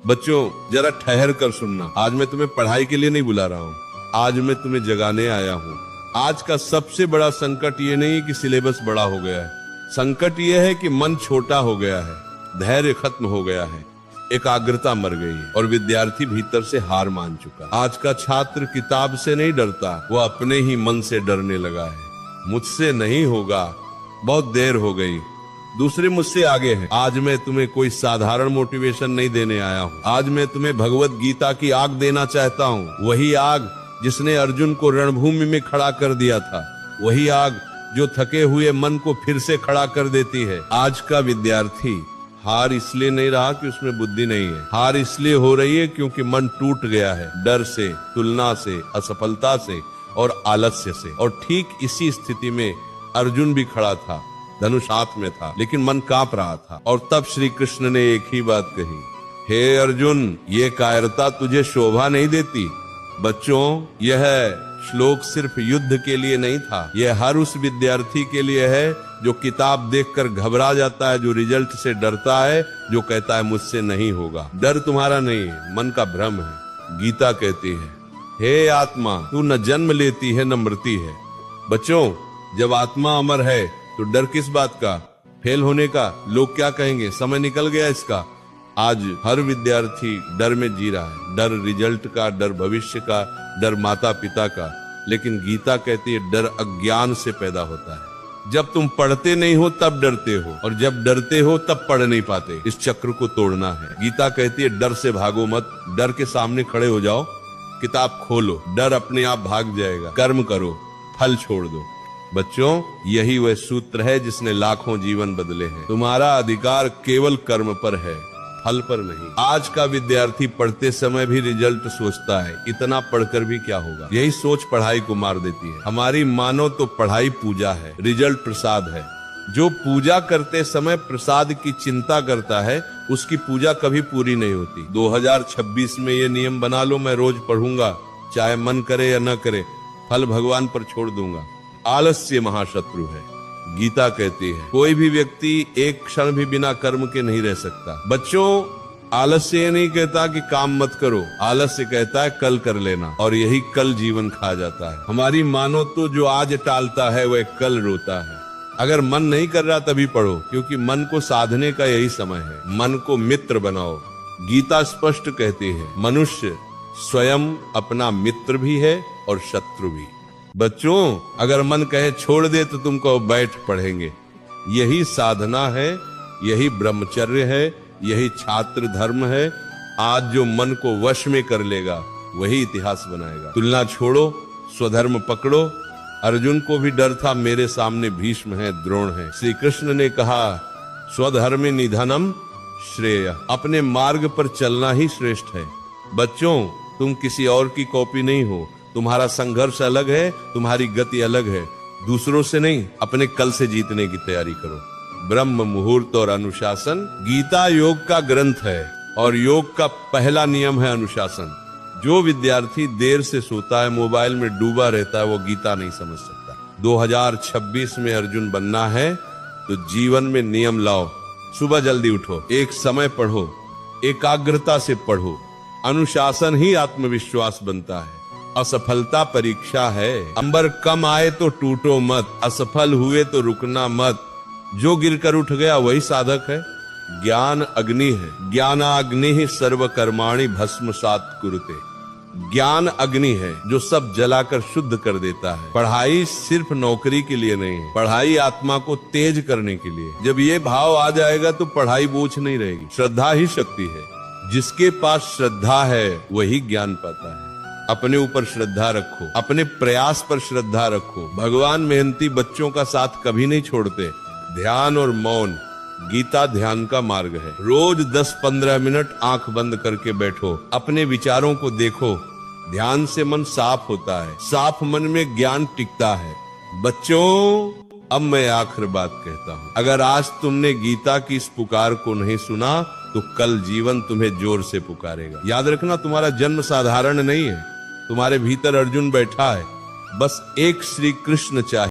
बच्चों जरा ठहर कर सुनना, आज मैं तुम्हें पढ़ाई के लिए नहीं बुला रहा हूँ, आज मैं तुम्हें जगाने आया हूँ। आज का सबसे बड़ा संकट ये नहीं कि सिलेबस बड़ा हो गया है, संकट ये है कि मन छोटा हो गया है, धैर्य खत्म हो गया है, एकाग्रता मर गई है और विद्यार्थी भीतर से हार मान चुका। आज का छात्र किताब से नहीं डरता, वो अपने ही मन से डरने लगा है। मुझसे नहीं होगा, बहुत देर हो गई, दूसरे मुझसे आगे हैं। आज मैं तुम्हें कोई साधारण मोटिवेशन नहीं देने आया हूँ, आज मैं तुम्हें भगवत गीता की आग देना चाहता हूँ। वही आग जिसने अर्जुन को रणभूमि में खड़ा कर दिया था, वही आग जो थके हुए मन को फिर से खड़ा कर देती है। आज का विद्यार्थी हार इसलिए नहीं रहा कि उसमें बुद्धि नहीं है, हार इसलिए हो रही है क्योंकि मन टूट गया है, डर से, तुलना से, असफलता से और आलस्य से। और ठीक इसी स्थिति में अर्जुन भी खड़ा था, धनुष हाथ में था, लेकिन मन कांप रहा था। और तब श्री कृष्ण ने एक ही बात कही, हे अर्जुन, ये कायरता तुझे शोभा नहीं देती। बच्चों, यह श्लोक सिर्फ युद्ध के लिए नहीं था, यह हर उस विद्यार्थी के लिए है जो किताब देखकर घबरा जाता है, जो रिजल्ट से डरता है, जो कहता है मुझसे नहीं होगा। डर तुम्हारा नहीं है, मन का भ्रम है। गीता कहती है, हे आत्मा, तू न जन्म लेती है न मरती है। बच्चों, जब आत्मा अमर है तो डर किस बात का? फेल होने का? लोग क्या कहेंगे? समय निकल गया इसका। आज हर विद्यार्थी डर में जी रहा है, डर रिजल्ट का, डर भविष्य का, डर माता पिता का। लेकिन गीता कहती है डर अज्ञान से पैदा होता है। जब तुम पढ़ते नहीं हो तब डरते हो, और जब डरते हो तब पढ़ नहीं पाते। इस चक्र को तोड़ना है। गीता कहती है डर से भागो मत, डर के सामने खड़े हो जाओ, किताब खोलो, डर अपने आप भाग जाएगा। कर्म करो, फल छोड़ दो। बच्चों, यही वह सूत्र है जिसने लाखों जीवन बदले हैं। तुम्हारा अधिकार केवल कर्म पर है, फल पर नहीं। आज का विद्यार्थी पढ़ते समय भी रिजल्ट सोचता है, इतना पढ़कर भी क्या होगा। यही सोच पढ़ाई को मार देती है। हमारी मानो तो पढ़ाई पूजा है, रिजल्ट प्रसाद है। जो पूजा करते समय प्रसाद की चिंता करता है, उसकी पूजा कभी पूरी नहीं होती। 2026 में ये नियम बना लो, मैं रोज पढ़ूंगा, चाहे मन करे या न करे, फल भगवान पर छोड़ दूंगा। आलस्य महाशत्रु है। गीता कहती है कोई भी व्यक्ति एक क्षण भी बिना कर्म के नहीं रह सकता। बच्चों, आलस्य ये नहीं कहता कि काम मत करो, आलस्य कहता है कल कर लेना, और यही कल जीवन खा जाता है। हमारी मानो तो जो आज टालता है वह कल रोता है। अगर मन नहीं कर रहा तभी पढ़ो, क्योंकि मन को साधने का यही समय है। मन को मित्र बनाओ। गीता स्पष्ट कहती है मनुष्य स्वयं अपना मित्र भी है और शत्रु भी। बच्चों, अगर मन कहे छोड़ दे तो तुमको बैठ पढ़ेंगे। यही साधना है, यही ब्रह्मचर्य है, यही छात्र धर्म है। आज जो मन को वश में कर लेगा वही इतिहास बनाएगा। तुलना छोड़ो, स्वधर्म पकड़ो। अर्जुन को भी डर था, मेरे सामने भीष्म है, द्रोण है। श्री कृष्ण ने कहा स्वधर्मे निधनम श्रेय, अपने मार्ग पर चलना ही श्रेष्ठ है। बच्चों, तुम किसी और की कॉपी नहीं हो, तुम्हारा संघर्ष अलग है, तुम्हारी गति अलग है। दूसरों से नहीं, अपने कल से जीतने की तैयारी करो। ब्रह्म मुहूर्त और अनुशासन। गीता योग का ग्रंथ है और योग का पहला नियम है अनुशासन। जो विद्यार्थी देर से सोता है, मोबाइल में डूबा रहता है, वो गीता नहीं समझ सकता। 2026 में अर्जुन बनना है तो जीवन में नियम लाओ। सुबह जल्दी उठो, एक समय पढ़ो, एकाग्रता से पढ़ो। अनुशासन ही आत्मविश्वास बनता है। असफलता परीक्षा है, अंबर कम आए तो टूटो मत, असफल हुए तो रुकना मत। जो गिरकर उठ गया वही साधक है। ज्ञान अग्नि है, ज्ञानाग्नि ही सर्व कर्माणि भस्मसात् कुरुते। ज्ञान अग्नि है जो सब जलाकर शुद्ध कर देता है। पढ़ाई सिर्फ नौकरी के लिए नहीं है, पढ़ाई आत्मा को तेज करने के लिए। जब ये भाव आ जाएगा तो पढ़ाई बोझ नहीं रहेगी। श्रद्धा ही शक्ति है। जिसके पास श्रद्धा है वही ज्ञान पाता है। अपने ऊपर श्रद्धा रखो, अपने प्रयास पर श्रद्धा रखो। भगवान मेहनती बच्चों का साथ कभी नहीं छोड़ते। ध्यान और मौन, गीता ध्यान का मार्ग है। रोज 10-15 मिनट आंख बंद करके बैठो, अपने विचारों को देखो। ध्यान से मन साफ होता है, साफ मन में ज्ञान टिकता है। बच्चों, अब मैं आखिर बात कहता हूँ, अगर आज तुमने गीता की इस पुकार को नहीं सुना तो कल जीवन तुम्हें जोर से पुकारेगा। याद रखना, तुम्हारा जन्म साधारण नहीं है। तुम्हारे भीतर अर्जुन बैठा है, बस एक श्री कृष्ण चाहिए।